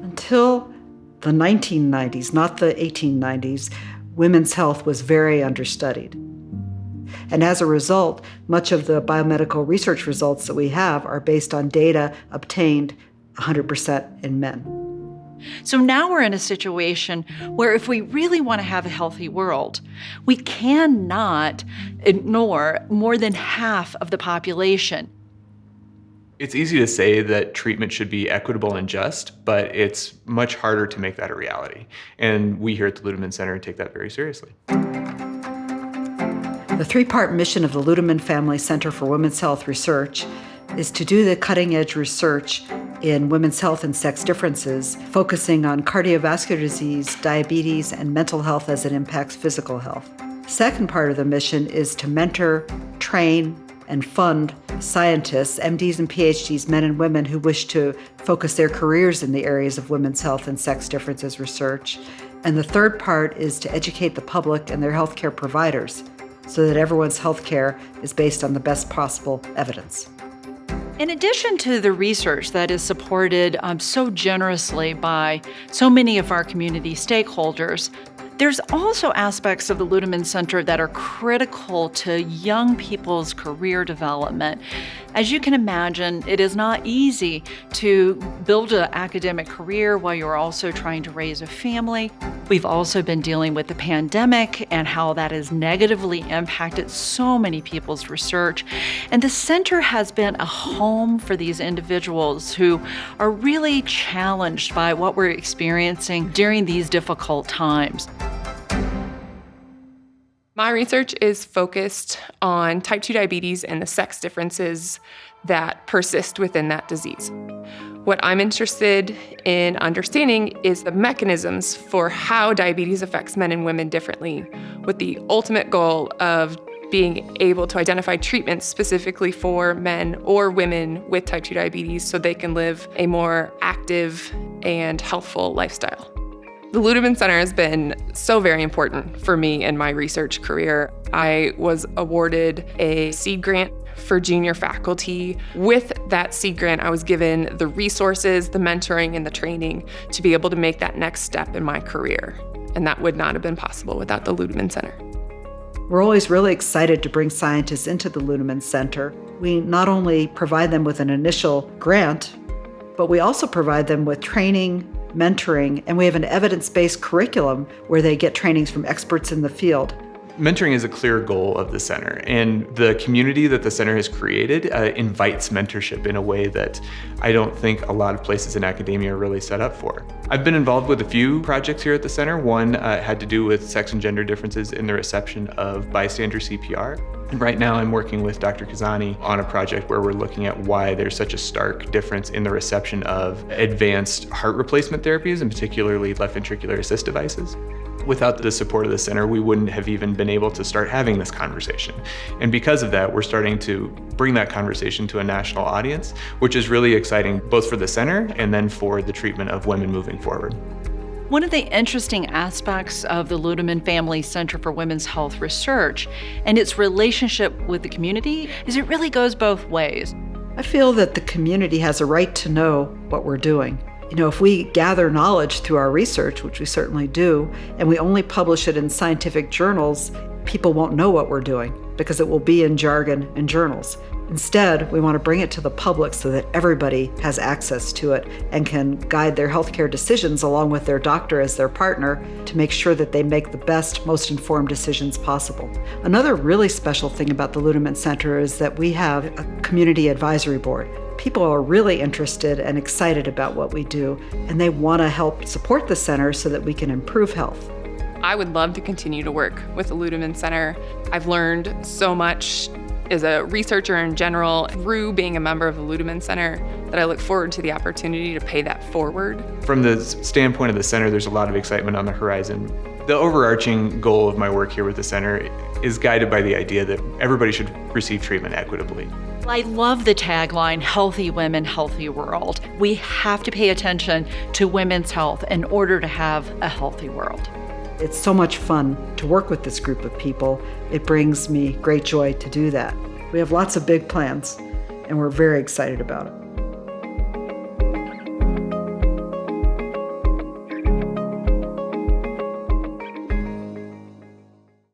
Until the 1990s, not the 1890s, women's health was very understudied. And as a result, much of the biomedical research results that we have are based on data obtained 100% in men. So now we're in a situation where if we really want to have a healthy world, we cannot ignore more than half of the population. It's easy to say that treatment should be equitable and just, but it's much harder to make that a reality. And we here at the Ludeman Center take that very seriously. The three-part mission of the Ludeman Family Center for Women's Health Research is to do the cutting-edge research in women's health and sex differences, focusing on cardiovascular disease, diabetes, and mental health as it impacts physical health. Second part of the mission is to mentor, train, and fund scientists, MDs and PhDs, men and women who wish to focus their careers in the areas of women's health and sex differences research. And the third part is to educate the public and their healthcare providers so that everyone's healthcare is based on the best possible evidence. In addition to the research that is supported so generously by so many of our community stakeholders, there's also aspects of the Ludeman Center that are critical to young people's career development. As you can imagine, it is not easy to build an academic career while you're also trying to raise a family. We've also been dealing with the pandemic and how that has negatively impacted so many people's research. And the center has been a home for these individuals who are really challenged by what we're experiencing during these difficult times. My research is focused on type 2 diabetes and the sex differences that persist within that disease. What I'm interested in understanding is the mechanisms for how diabetes affects men and women differently, with the ultimate goal of being able to identify treatments specifically for men or women with type 2 diabetes so they can live a more active and healthful lifestyle. The Ludeman Center has been so very important for me in my research career. I was awarded a seed grant for junior faculty. With that seed grant, I was given the resources, the mentoring, and the training to be able to make that next step in my career. And that would not have been possible without the Ludeman Center. We're always really excited to bring scientists into the Ludeman Center. We not only provide them with an initial grant, but we also provide them with training, mentoring, and we have an evidence-based curriculum where they get trainings from experts in the field. Mentoring is a clear goal of the center, and the community that the center has created invites mentorship in a way that I don't think a lot of places in academia are really set up for. I've been involved with a few projects here at the center. One had to do with sex and gender differences in the reception of bystander CPR. And right now I'm working with Dr. Kazani on a project where we're looking at why there's such a stark difference in the reception of advanced heart replacement therapies, and particularly left ventricular assist devices. Without the support of the center, we wouldn't have even been able to start having this conversation. And because of that, we're starting to bring that conversation to a national audience, which is really exciting both for the center and then for the treatment of women moving forward. One of the interesting aspects of the Ludeman Family Center for Women's Health Research and its relationship with the community is it really goes both ways. I feel that the community has a right to know what we're doing. You know, if we gather knowledge through our research, which we certainly do, and we only publish it in scientific journals, people won't know what we're doing because it will be in jargon and journals. Instead, we want to bring it to the public so that everybody has access to it and can guide their healthcare decisions along with their doctor as their partner to make sure that they make the best, most informed decisions possible. Another really special thing about the Ludeman Center is that we have a community advisory board. People are really interested and excited about what we do, and they want to help support the center so that we can improve health. I would love to continue to work with the Ludeman Center. I've learned so much as a researcher in general through being a member of the Ludeman Center that I look forward to the opportunity to pay that forward. From the standpoint of the center, there's a lot of excitement on the horizon. The overarching goal of my work here with the center is guided by the idea that everybody should receive treatment equitably. I love the tagline, Healthy Women, Healthy World. We have to pay attention to women's health in order to have a healthy world. It's so much fun to work with this group of people. It brings me great joy to do that. We have lots of big plans, and we're very excited about it.